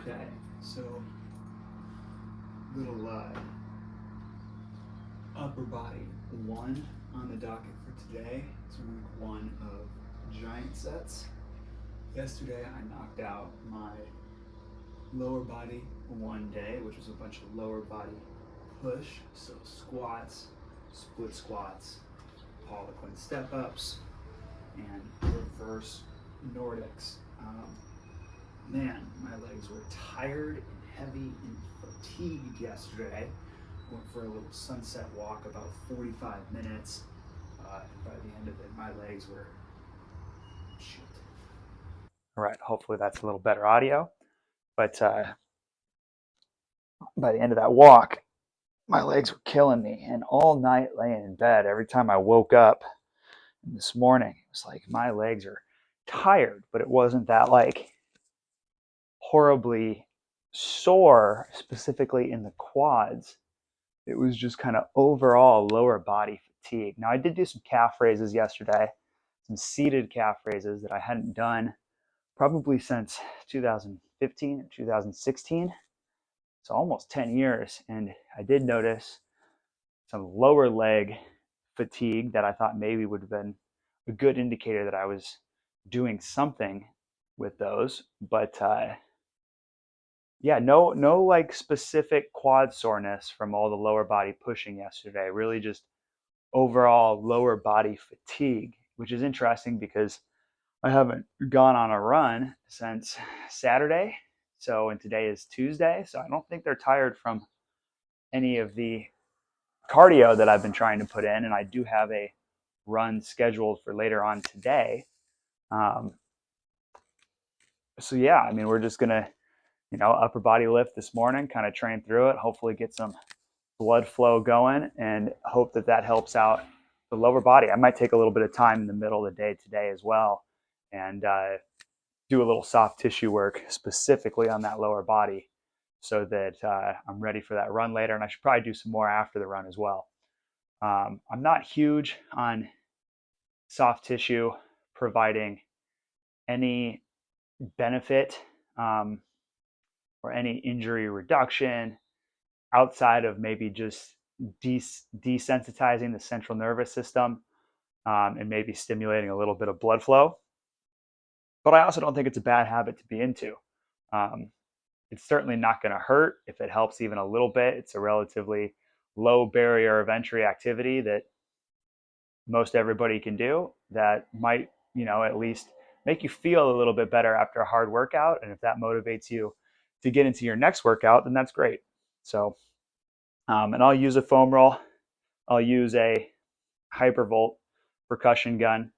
Okay, so little upper body one on the docket for today. It's week one of giant sets. Yesterday I knocked out my lower body one day, which was a bunch of lower body push, so squats, split squats, Poliquin step ups, and reverse Nordics. Man, my legs were tired and heavy and fatigued yesterday. Went for a little sunset walk, about 45 minutes. And by the end of it, my legs were shit. All right, hopefully that's a little better audio. But by the end of that walk, my legs were killing me. And all night laying in bed, every time I woke up this morning, it was like my legs are tired, but it wasn't that like horribly sore, specifically in the quads. It was just kind of overall lower body fatigue. Now, I did do some calf raises yesterday, some seated calf raises that I hadn't done probably since 2015 or 2016. So almost 10 years. And I did notice some lower leg fatigue that I thought maybe would have been a good indicator that I was doing something with those. But yeah, no like specific quad soreness from all the lower body pushing yesterday. Really just overall lower body fatigue, which is interesting because I haven't gone on a run since Saturday. So, and today is Tuesday. So I don't think they're tired from any of the cardio that I've been trying to put in. And I do have a run scheduled for later on today. Um, so yeah, I mean, we're just going to, upper body lift this morning, kind of train through it, hopefully get some blood flow going and hope that that helps out the lower body. I might take a little bit of time in the middle of the day today as well and do a little soft tissue work specifically on that lower body so that I'm ready for that run later. And I should probably do some more after the run as well. I'm not huge on soft tissue providing any benefit or any injury reduction outside of maybe just desensitizing the central nervous system and maybe stimulating a little bit of blood flow. But I also don't think it's a bad habit to be into. Um, it's certainly not going to hurt if it helps even a little bit. It's a relatively low barrier of entry activity that most everybody can do that might, at least make you feel a little bit better after a hard workout. And if that motivates you to get into your next workout, then that's great. So, and I'll use a foam roll. I'll use a Hypervolt percussion gun.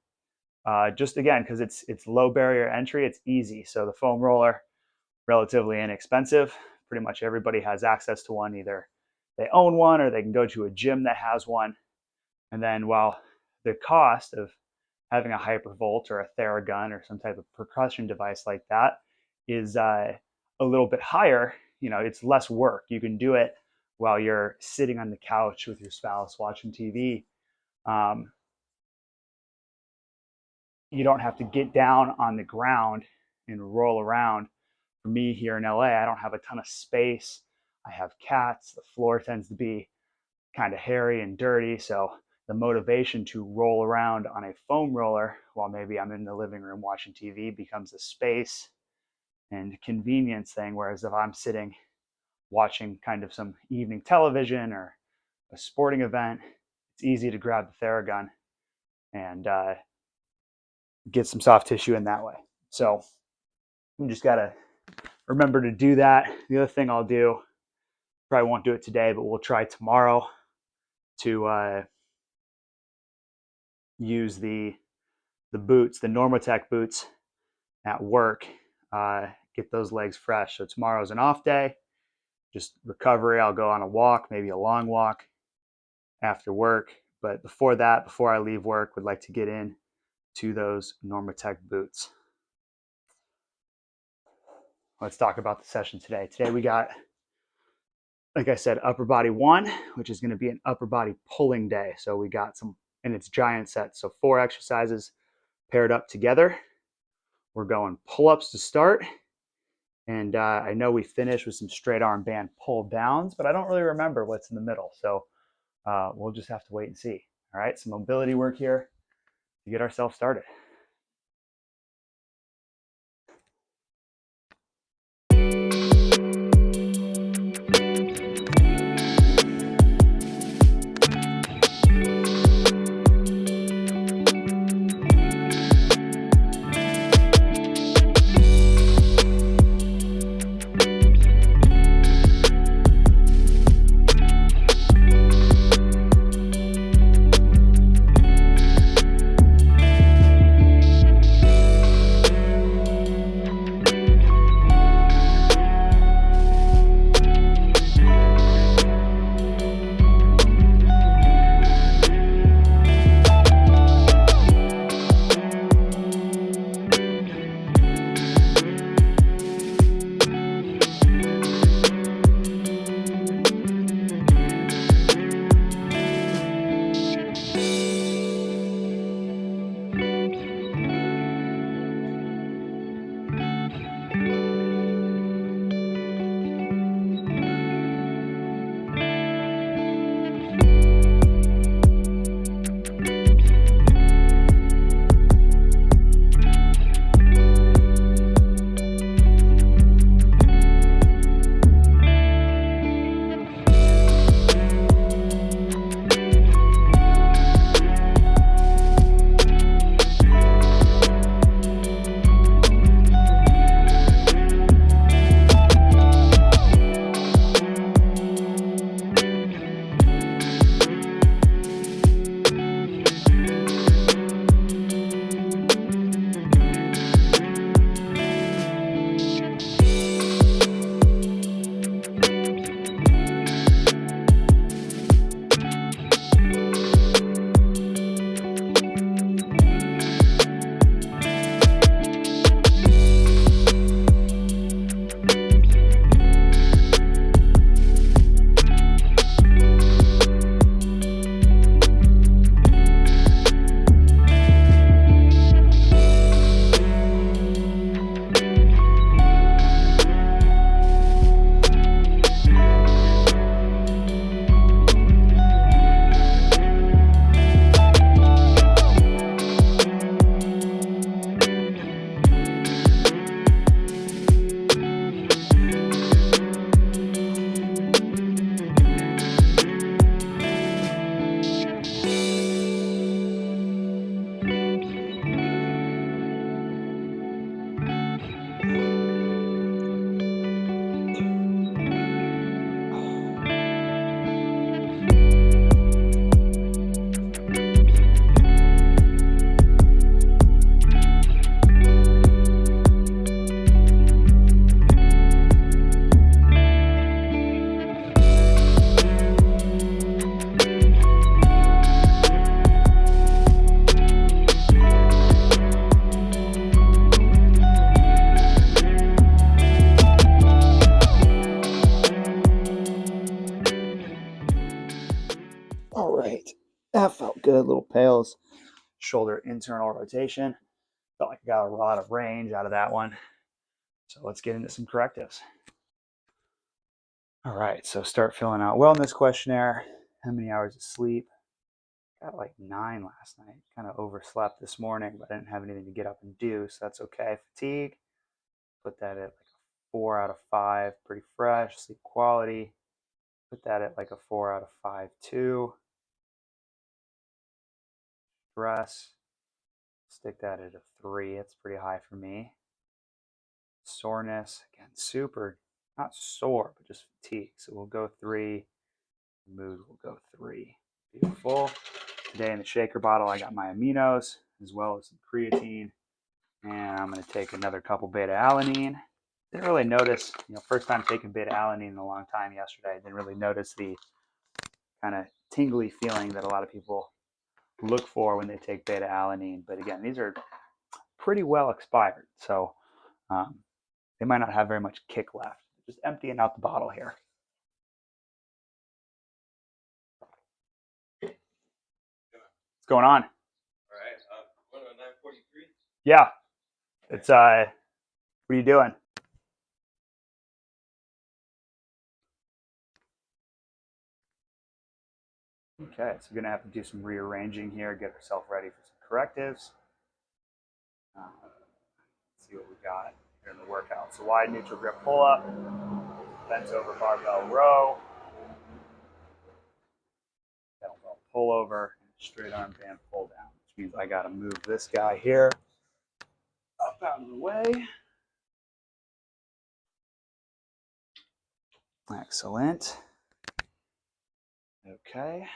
Just again, because it's low barrier entry, it's easy. So the foam roller, relatively inexpensive. Pretty much everybody has access to one. Either they own one or they can go to a gym that has one. And then while the cost of having a Hypervolt or a Theragun or some type of percussion device like that is a little bit higher, it's less work. You can do it while you're sitting on the couch with your spouse watching TV. Um, you don't have to get down on the ground and roll around. For me here in LA, I don't have a ton of space. I have cats. The floor tends to be kind of hairy and dirty. So the motivation to roll around on a foam roller while maybe I'm in the living room watching TV becomes a space and convenience thing. Whereas if I'm sitting watching kind of some evening television or a sporting event, it's easy to grab the Theragun and get some soft tissue in that way. So you just got to remember to do that. The other thing I'll do, probably won't do it today, but we'll try tomorrow to use the boots, the Normatec boots at work, get those legs fresh. So tomorrow's an off day, just recovery. I'll go on a walk, maybe a long walk after work. But before that, before I leave work, would like to get in to those Normatec boots. Let's talk about the session today. Today we got, like I said, upper body one, which is going to be an upper body pulling day. So we got some, and it's giant sets. So 4 exercises paired up together. We're going pull-ups to start, And I know we finished with some straight arm band pull downs, but I don't really remember what's in the middle. So we'll just have to wait and see. All right, some mobility work here to get ourselves started. All right, that felt good. Little pails, shoulder internal rotation. Felt like I got a lot of range out of that one. So let's get into some correctives. All right, so start filling out wellness questionnaire. How many hours of sleep? Got like 9 last night. Kind of overslept this morning, but I didn't have anything to get up and do, so that's okay. Fatigue, put that at like a 4 out of 5. Pretty fresh. Sleep quality, put that at like a 4 out of 5 too. Stress, stick that at a 3. It's pretty high for me. Soreness, again, super, not sore, but just fatigue. So we'll go 3. Mood will go 3. Beautiful. Today in the shaker bottle, I got my aminos as well as some creatine. And I'm going to take another couple beta alanine. Didn't really notice, first time taking beta alanine in a long time yesterday. I didn't really notice the kind of tingly feeling that a lot of people look for when they take beta alanine. But again, these are pretty well expired. So they might not have very much kick left. Just emptying out the bottle here. What's going on? All right, going on 9:43. Yeah, it's what are you doing? Okay, so we're gonna have to do some rearranging here, get ourselves ready for some correctives. See what we got here in the workout. So wide neutral grip pull up, bent over barbell row, kettlebell pull over, and straight arm band pull down, which means I gotta move this guy here up out of the way. Excellent. Okay.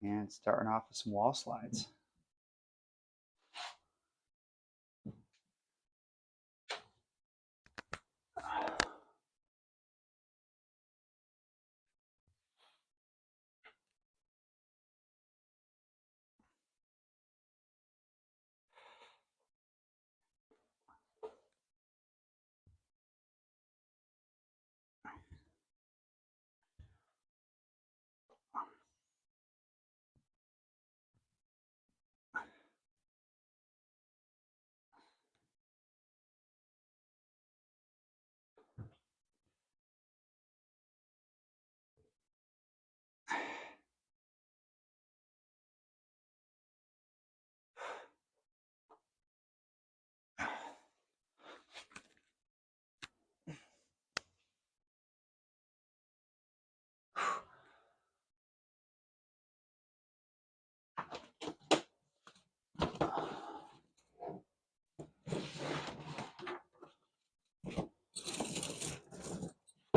And starting off with some wall slides.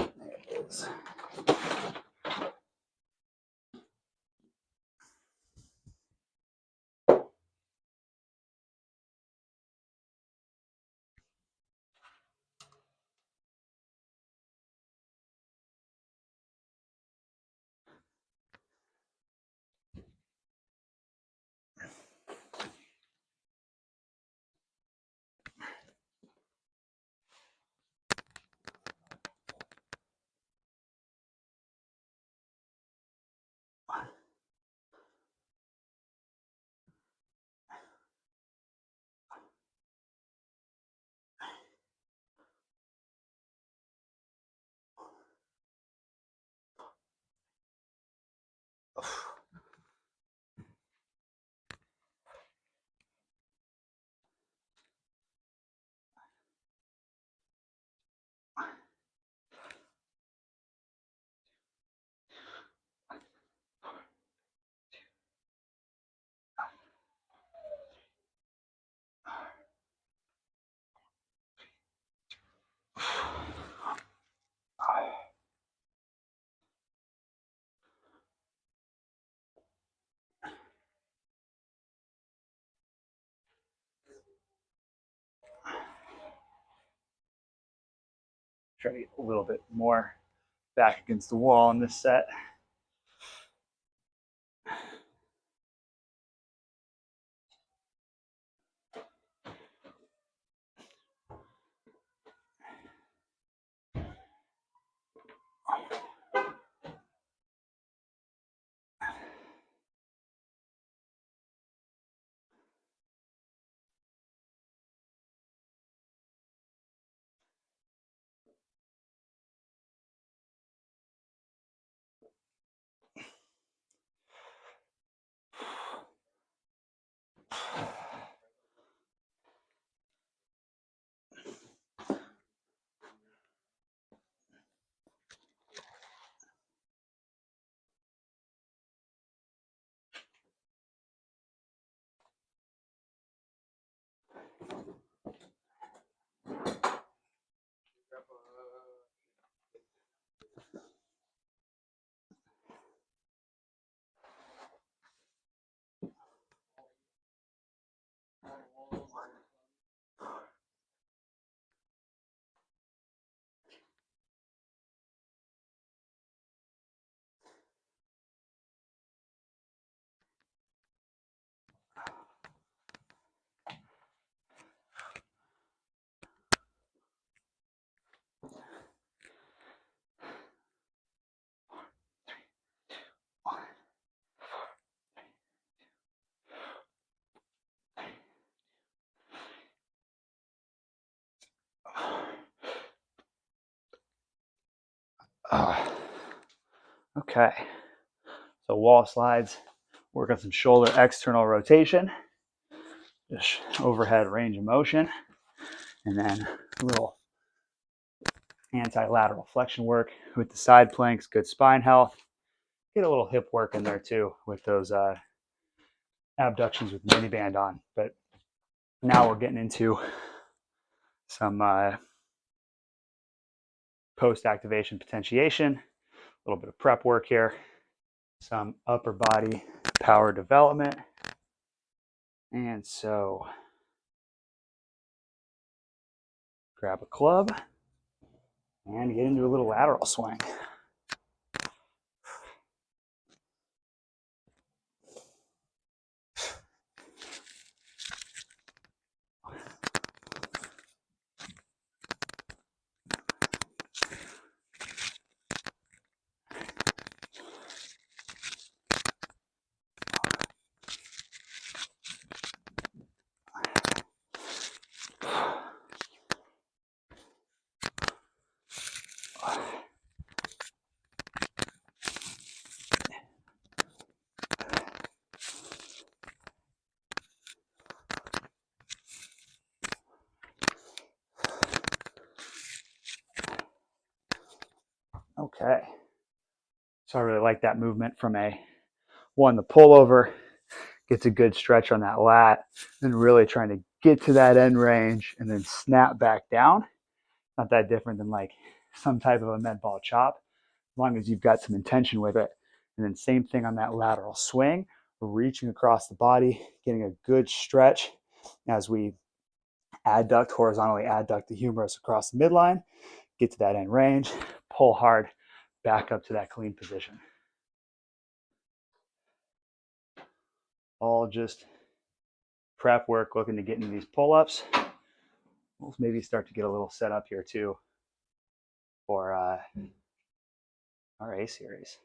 There it is. Try to get a little bit more back against the wall in this set. Okay. So wall slides, work on some shoulder external rotation, just overhead range of motion, and then a little anti-lateral flexion work with the side planks, good spine health. Get a little hip work in there too with those abductions with mini band on. But now we're getting into some post-activation potentiation, a little bit of prep work here, some upper body power development. And so grab a club and get into a little lateral swing. Okay. So I really like that movement from the pullover, gets a good stretch on that lat, and really trying to get to that end range and then snap back down. Not that different than like some type of a med ball chop, as long as you've got some intention with it. And then same thing on that lateral swing, reaching across the body, getting a good stretch as we adduct, horizontally adduct the humerus across the midline, get to that end range, pull hard, back up to that clean position. All just prep work, looking to get into these pull-ups. We'll maybe start to get a little set up here too for our A series.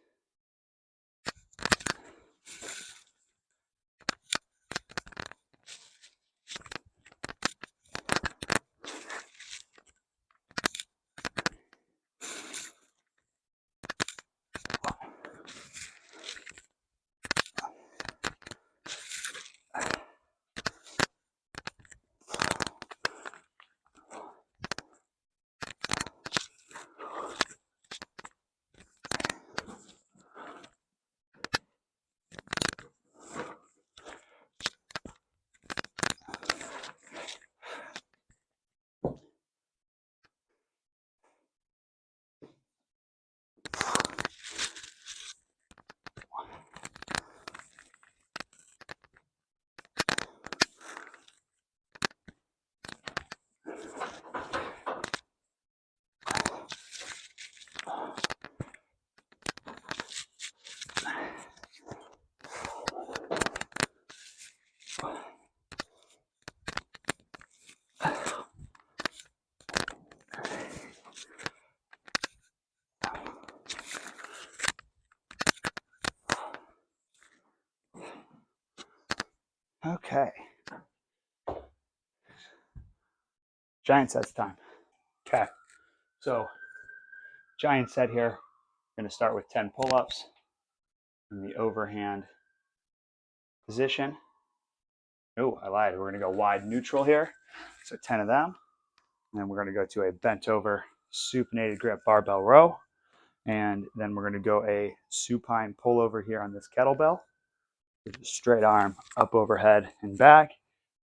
Okay. Giant sets time. Okay. So giant set here. We're going to start with 10 pull-ups in the overhand position. Oh, I lied. We're going to go wide neutral here. So 10 of them. And then we're going to go to a bent over supinated grip barbell row. And then we're going to go a supine pullover here on this kettlebell. Straight arm up overhead and back.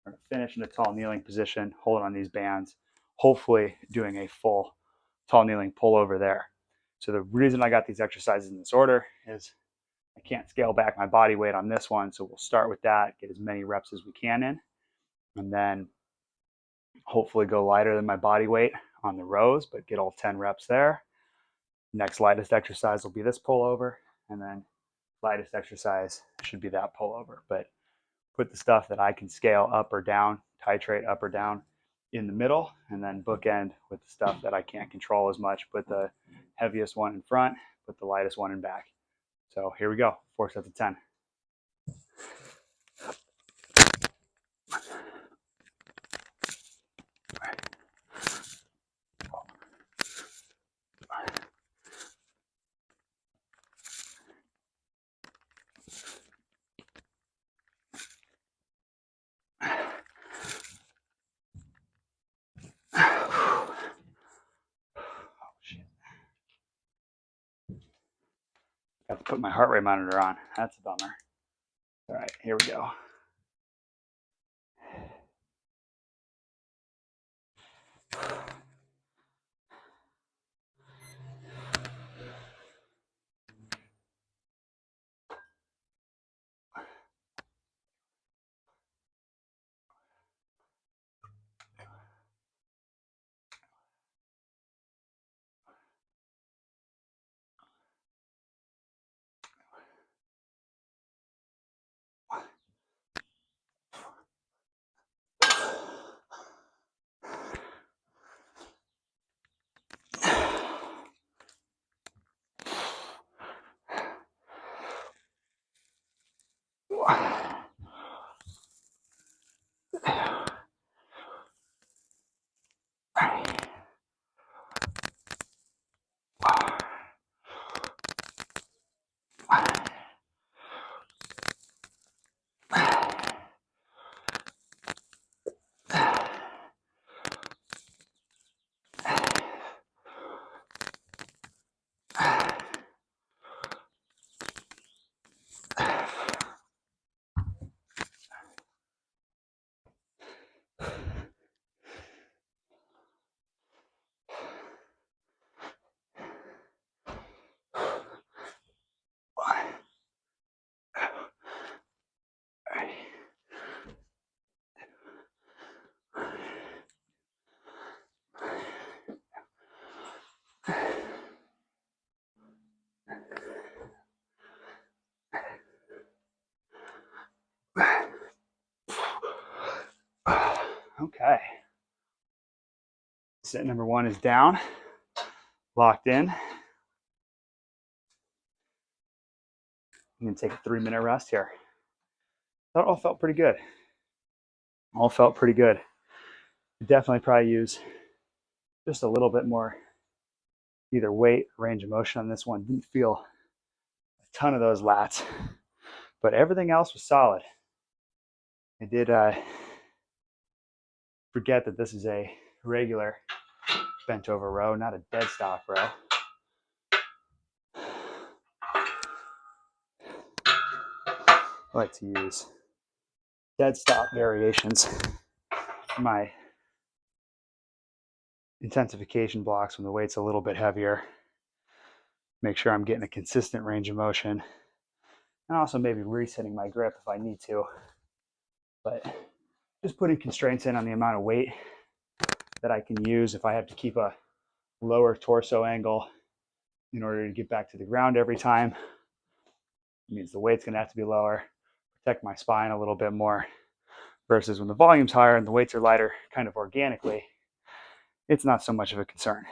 We're going to finish in a tall kneeling position, holding on these bands, hopefully doing a full tall kneeling pullover there. So the reason I got these exercises in this order is I can't scale back my body weight on this one. So we'll start with that, get as many reps as we can in, and then hopefully go lighter than my body weight on the rows, but get all 10 reps there. Next lightest exercise will be this pullover, and then lightest exercise should be that pullover. But put the stuff that I can scale up or down, titrate up or down in the middle, and then bookend with the stuff that I can't control as much. Put the heaviest one in front, put the lightest one in back. So here we go, 4 sets of 10. put my heart rate monitor on. That's a bummer. All right, here we go. Okay. Set number 1 is down, locked in. I'm going to take a 3-minute rest here. That all felt pretty good. All felt pretty good. Definitely probably use just a little bit more either weight or range of motion on this one. Didn't feel a ton of those lats, but everything else was solid. I did forget that this is a regular bent over row, not a dead stop row. I like to use dead stop variations for my intensification blocks when the weight's a little bit heavier. Make sure I'm getting a consistent range of motion, and also maybe resetting my grip if I need to. But just putting constraints in on the amount of weight that I can use. If I have to keep a lower torso angle in order to get back to the ground every time, it means the weight's going to have to be lower, protect my spine a little bit more, versus when the volume's higher and the weights are lighter kind of organically, it's not so much of a concern.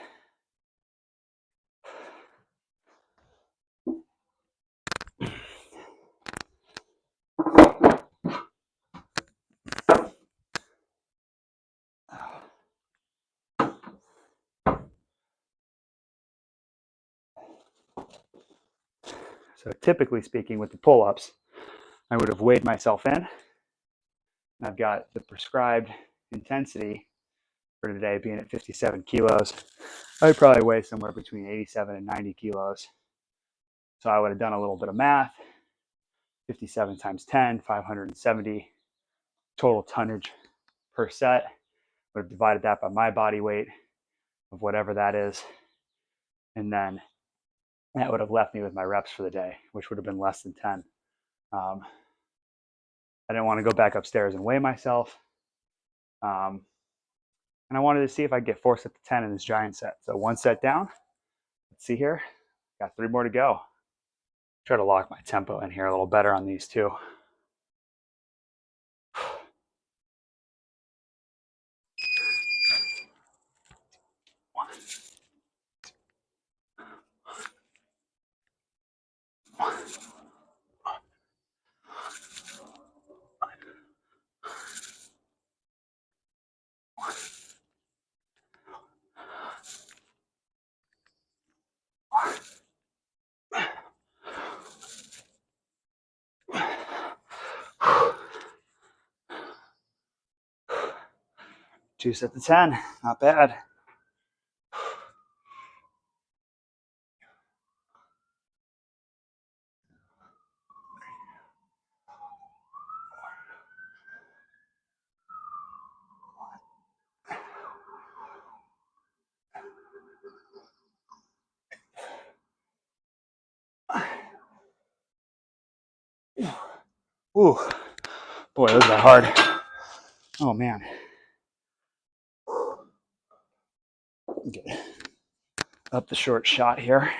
So typically speaking, with the pull-ups, I would have weighed myself in. I've got the prescribed intensity for today being at 57 kilos. I'd probably weigh somewhere between 87 and 90 kilos. So I would have done a little bit of math. 57 times 10, 570 total tonnage per set. Would have divided that by my body weight of whatever that is. And then that would have left me with my reps for the day, which would have been less than 10. I didn't want to go back upstairs and weigh myself. And I wanted to see if I could get 4 sets to 10 in this giant set. So 1 set down. Let's see here. Got 3 more to go. Try to lock my tempo in here a little better on these two. Two sets to 10, not bad. Ooh, boy, those are hard. Oh man. Get up the short shot here.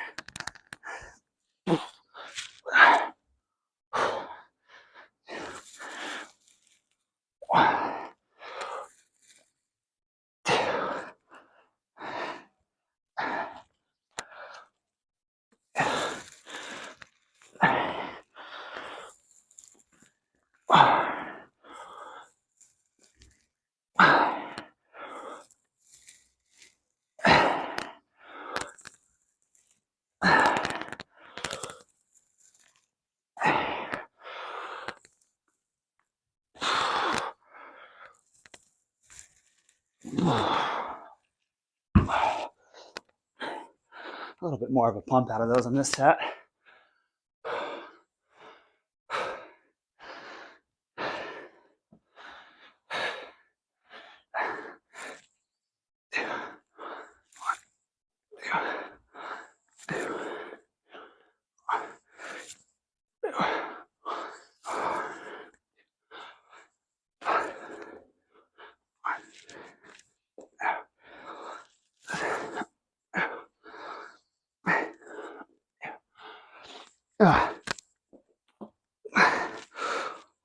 A little bit more of a pump out of those on this set.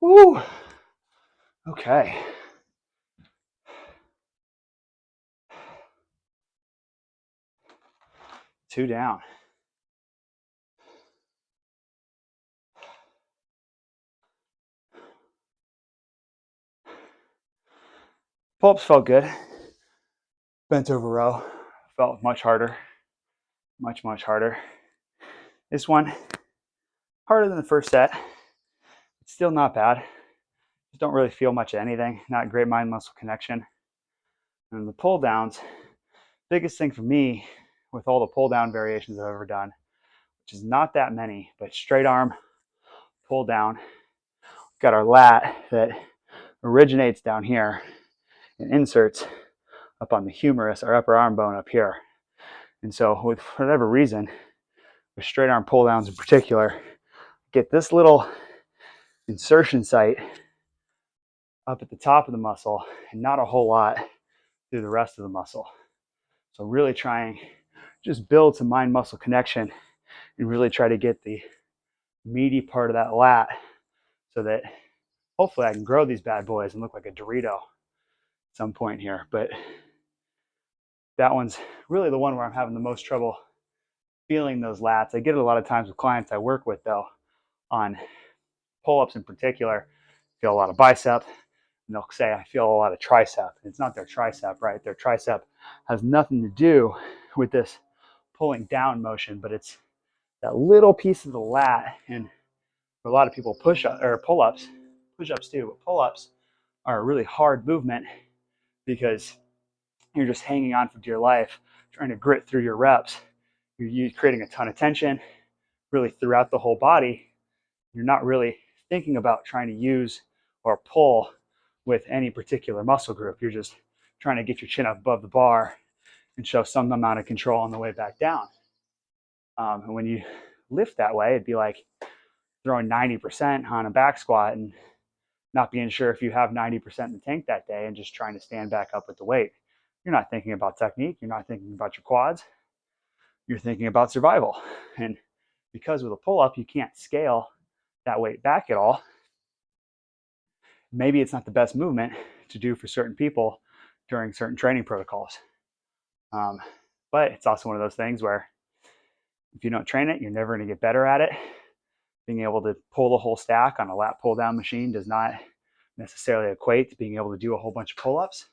Woo. Okay. Two down. Pull-ups felt good. Bent over row felt much harder. Much harder. This one, harder than the first set. It's still not bad. Just don't really feel much of anything. Not great mind-muscle connection. And the pull downs, biggest thing for me with all the pull down variations I've ever done, which is not that many, but straight arm pull down. Got our lat that originates down here and inserts up on the humerus, our upper arm bone up here. And so with whatever reason, with straight arm pull downs in particular, get this little insertion site up at the top of the muscle and not a whole lot through the rest of the muscle. So really trying just build some mind muscle connection and really try to get the meaty part of that lat so that hopefully I can grow these bad boys and look like a Dorito at some point here. But that one's really the one where I'm having the most trouble feeling those lats. I get it a lot of times with clients I work with though, on pull-ups in particular. Feel a lot of bicep, and they'll say I feel a lot of tricep. It's not their tricep, right? Their tricep has nothing to do with this pulling down motion, but it's that little piece of the lat. And for a lot of people, push-up or pull-ups, push-ups too, but pull-ups are a really hard movement because you're just hanging on for dear life, trying to grit through your reps. You're creating a ton of tension really throughout the whole body. You're not really thinking about trying to use or pull with any particular muscle group. You're just trying to get your chin up above the bar and show some amount of control on the way back down. And when you lift that way, it'd be like throwing 90% on a back squat and not being sure if you have 90% in the tank that day and just trying to stand back up with the weight. You're not thinking about technique. You're not thinking about your quads. You're thinking about survival. And because with a pull-up, you can't scale that weight back at all, maybe it's not the best movement to do for certain people during certain training protocols. But it's also one of those things where if you don't train it, you're never going to get better at it. Being able to pull the whole stack on a lat pull down machine does not necessarily equate to being able to do a whole bunch of pull-ups.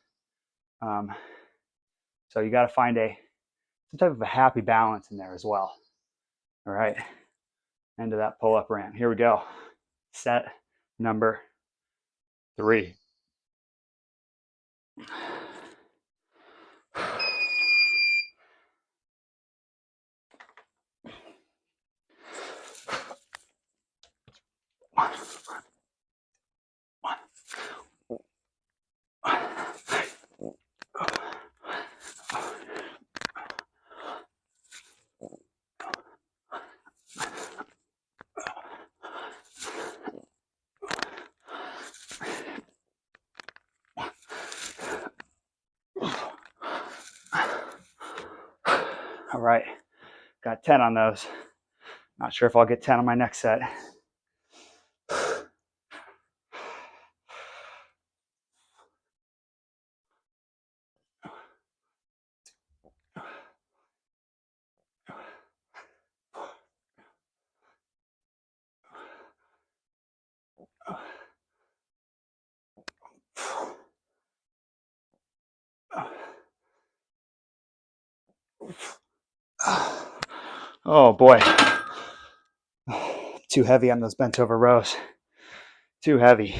So you got to find some type of a happy balance in there as well. All right, end of that pull-up rant. Here we go. Set number 3. All right, got 10 on those. Not sure if I'll get 10 on my next set. Oh boy. Too heavy on those bent over rows. Too heavy.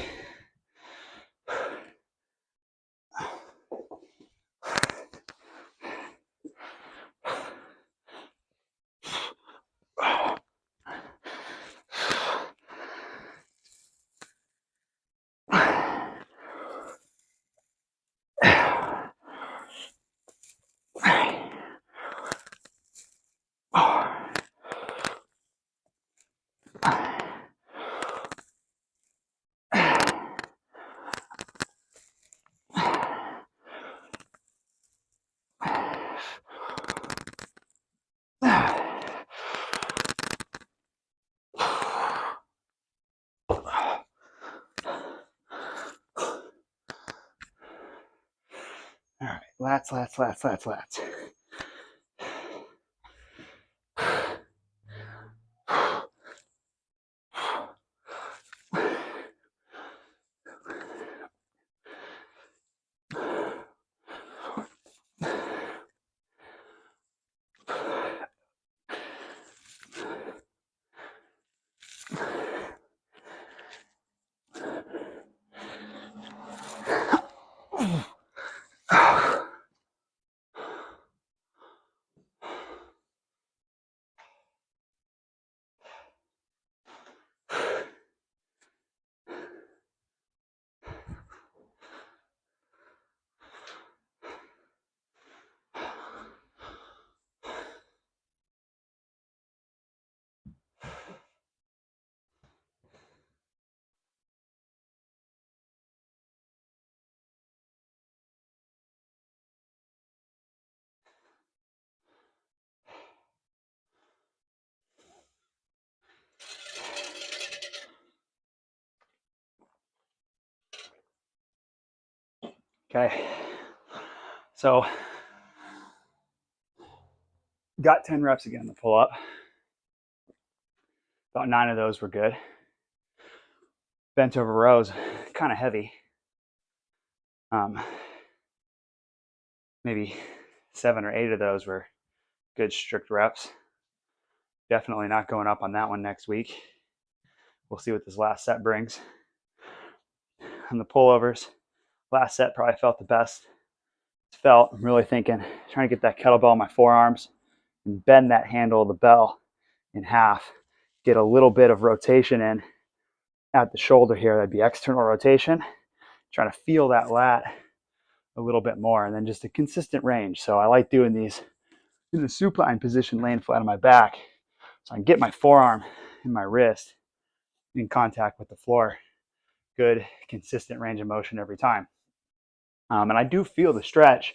All right, lats, lats, lats, lats, lats. Okay, so got 10 reps again to pull up. About 9 of those were good. Bent over rows, kind of heavy. Maybe 7 or 8 of those were good strict reps. Definitely not going up on that one next week. We'll see what this last set brings. On the pullovers, last set probably felt the best. I'm really thinking, trying to get that kettlebell in my forearms and bend that handle of the bell in half. Get a little bit of rotation in at the shoulder here. That'd be external rotation. Trying to feel that lat a little bit more, and then just a consistent range. So I like doing these in a supine position, laying flat on my back, so I can get my forearm and my wrist in contact with the floor. Good, consistent range of motion every time. And I do feel the stretch.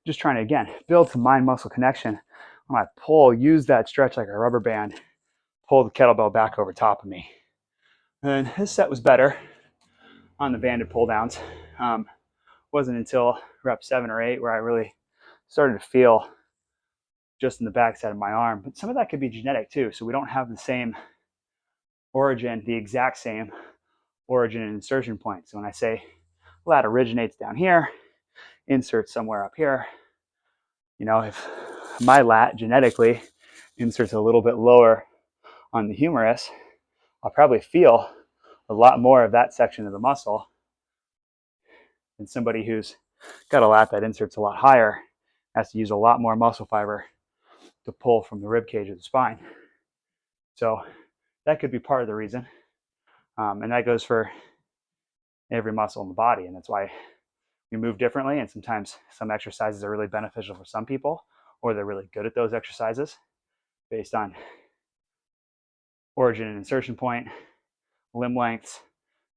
Just trying to, again, build some mind-muscle connection. When I pull, use that stretch like a rubber band, pull the kettlebell back over top of me. And this set was better on the banded pull downs. Wasn't until rep 7 or 8 where I really started to feel just in the backside of my arm. But some of that could be genetic too. So we don't have the same origin, the exact same origin and insertion point. So when I say lat originates down here, inserts somewhere up here, you know, if my lat genetically inserts a little bit lower on the humerus, I'll probably feel a lot more of that section of the muscle than somebody who's got a lat that inserts a lot higher, has to use a lot more muscle fiber to pull from the rib cage of the spine. So that could be part of the reason. And that goes for every muscle in the body. And that's why we move differently. And sometimes some exercises are really beneficial for some people, or they're really good at those exercises based on origin and insertion point, limb lengths,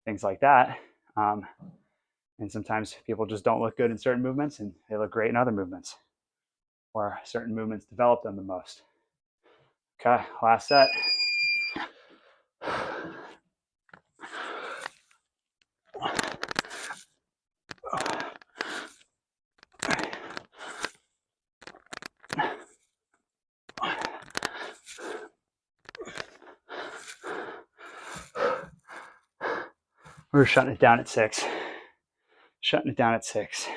things like that. And sometimes people just don't look good in certain movements and they look great in other movements. where certain movements develop them the most. Okay, last set. We're shutting it down at 6. Shutting it down at 6.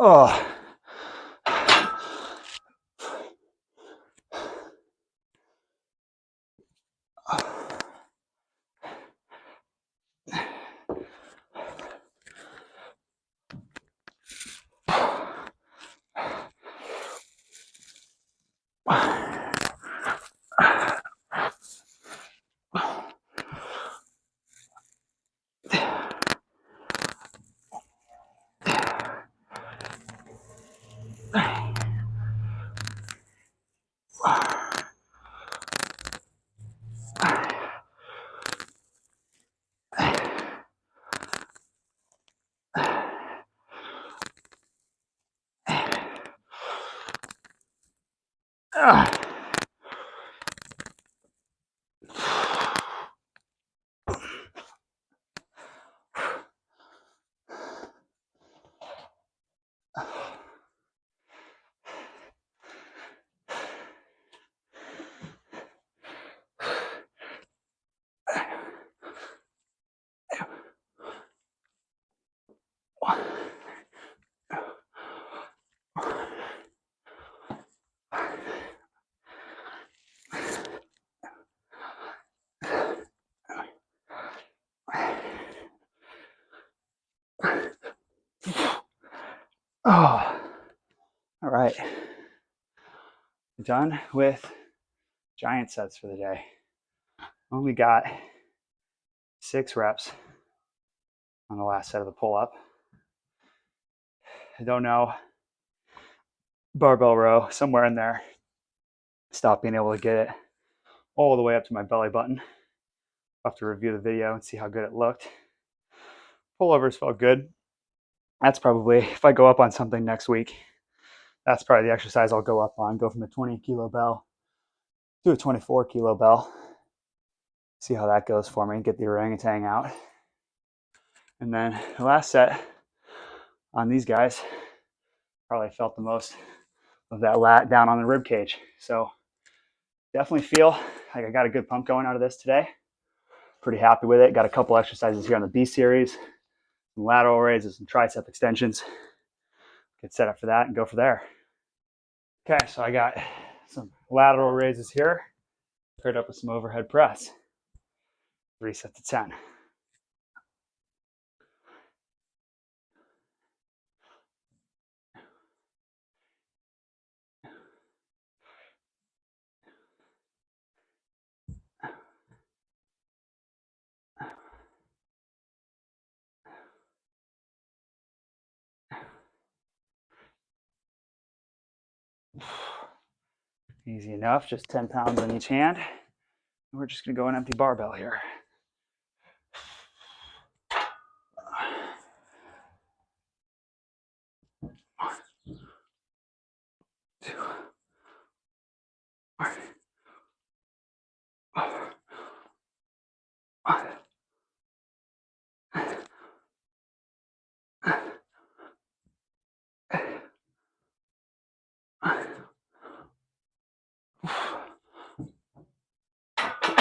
Oh. Oh, all right. Done with giant sets for the day. Only got 6 reps on the last set of the pull-up. I don't know. Barbell row, somewhere in there. Stopped being able to get it all the way up to my belly button. I'll have to review the video and see how good it looked. Pullovers felt good. That's probably, if I go up on something next week, that's probably the exercise I'll go up on. Go from a 20 kilo bell to a 24 kilo bell. See how that goes for me. Get the orangutan out. And then the last set on these guys probably felt the most of that lat down on the rib cage. So definitely feel like I got a good pump going out of this today. Pretty happy with it. Got a couple exercises here on the B series, some lateral raises, some tricep extensions. Get set up for that and go for there. Okay, so I got some lateral raises here, paired up with some overhead press. 3 sets of 10. Easy enough, just 10 pounds on each hand. We're just gonna go an empty barbell here.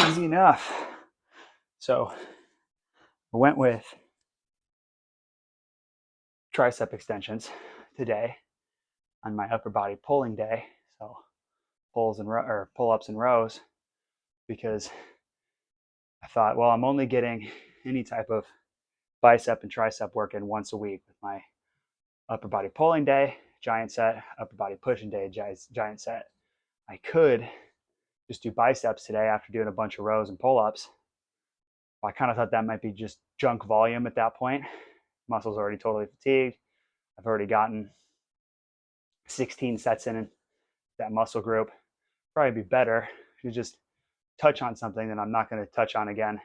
Easy enough. So I went with tricep extensions today on my upper body pulling day. So pull-ups and rows, because I thought, well, I'm only getting any type of bicep and tricep work in once a week with my upper body pulling day, giant set, upper body pushing day, giant set. I could just do biceps today after doing a bunch of rows and pull-ups, I kind of thought that might be just junk volume at that point. Muscle's already totally fatigued. I've already gotten 16 sets in that muscle group. Probably be better to just touch on something that I'm not going to touch on again,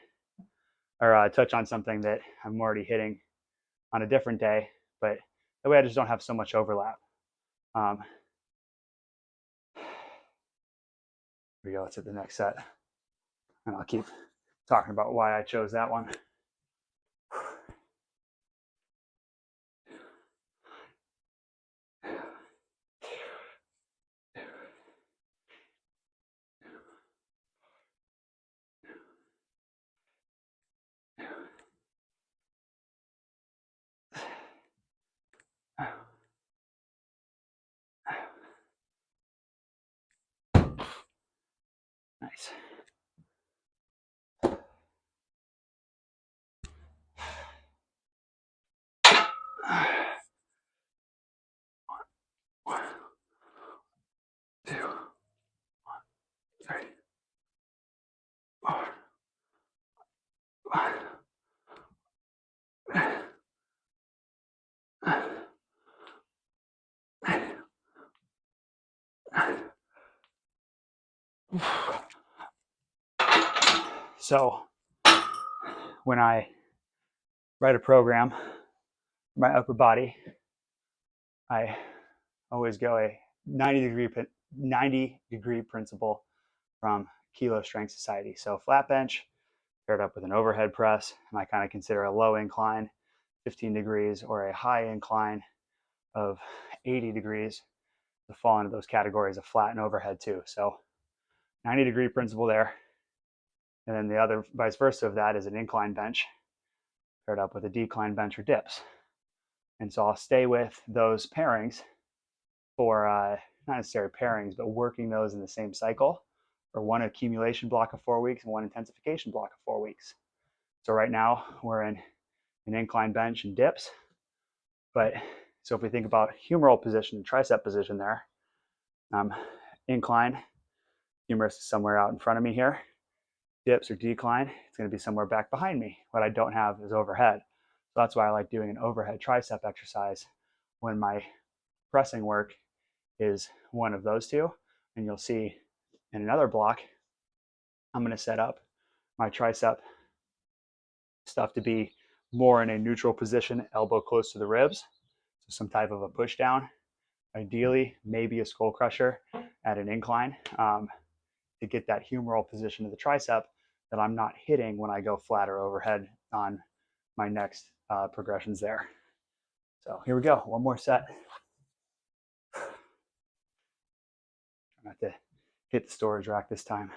or touch on something that I'm already hitting on a different day. But that way I just don't have so much overlap. Here we go. Let's hit the next set. And I'll keep talking about why I chose that one. Nice. One, two, 3, 4, 5. So when I write a program for my upper body, I always go a 90 degree principle from Kilo Strength Society. So flat bench paired up with an overhead press, and I kind of consider a low incline 15 degrees or a high incline of 80 degrees to fall into those categories of flat and overhead too. So 90 degree principle there. And then the other vice versa of that is an incline bench paired up with a decline bench or dips. And so I'll stay with those pairings for not necessarily pairings, but working those in the same cycle for one accumulation block of 4 weeks and one intensification block of 4 weeks. So right now we're in an incline bench and dips. But so if we think about humeral position and tricep position there, incline, humerus is somewhere out in front of me here. Dips or decline, it's going to be somewhere back behind me. What I don't have is overhead. So that's why I like doing an overhead tricep exercise when my pressing work is one of those two. And you'll see in another block, I'm going to set up my tricep stuff to be more in a neutral position, elbow close to the ribs. So some type of a push down. Ideally, maybe a skull crusher at an incline to get that humeral position of the tricep that I'm not hitting when I go flat or overhead on my next progressions there. So here we go, one more set. Try not to hit the storage rack this time.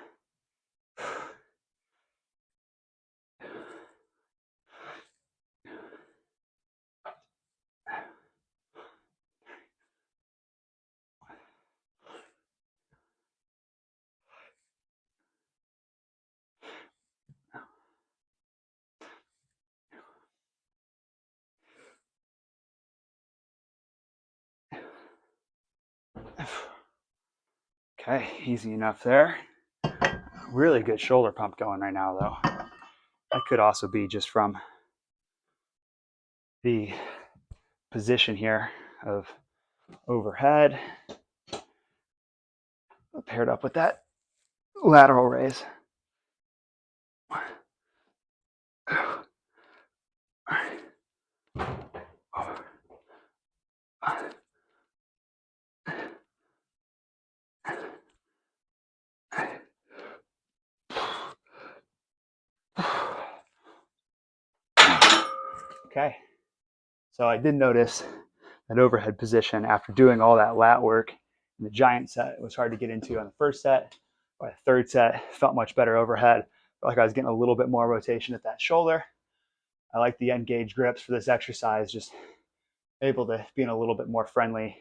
Okay, easy enough there. Really good shoulder pump going right now though. That could also be just from the position here of overhead paired up with that lateral raise. Okay, so I did notice that overhead position after doing all that lat work in the giant set. It was hard to get into on the first set. By the third set, felt much better overhead. Felt like I was getting a little bit more rotation at that shoulder. I like the N-Gage grips for this exercise, just able to be in a little bit more friendly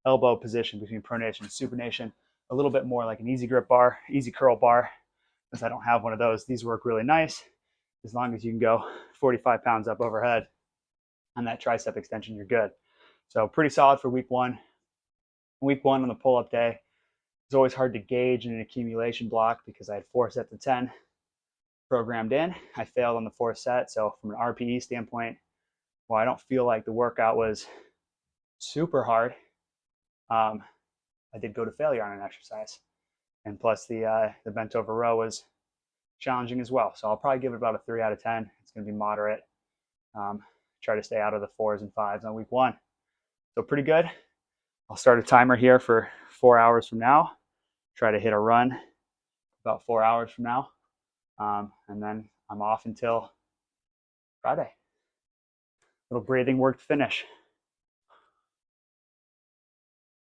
elbow position between pronation and supination, a little bit more like an easy grip bar, easy curl bar, since I don't have one of those. These work really nice as long as you can go 45 pounds up overhead on that tricep extension, you're good. So pretty solid for week one. Week one on the pull-up day, it's always hard to gauge in an accumulation block because I had 4 sets of 10. programmed in. I failed on the 4th set. So from an RPE standpoint, while I don't feel like the workout was super hard, I did go to failure on an exercise. And plus the bent over row was challenging as well. So I'll probably give it about a 3 out of 10. It's going to be moderate. Try to stay out of the 4s and 5s on week 1. So pretty good. I'll start a timer here for 4 hours from now. Try to hit a run about 4 hours from now. And then I'm off until Friday. Little breathing work to finish.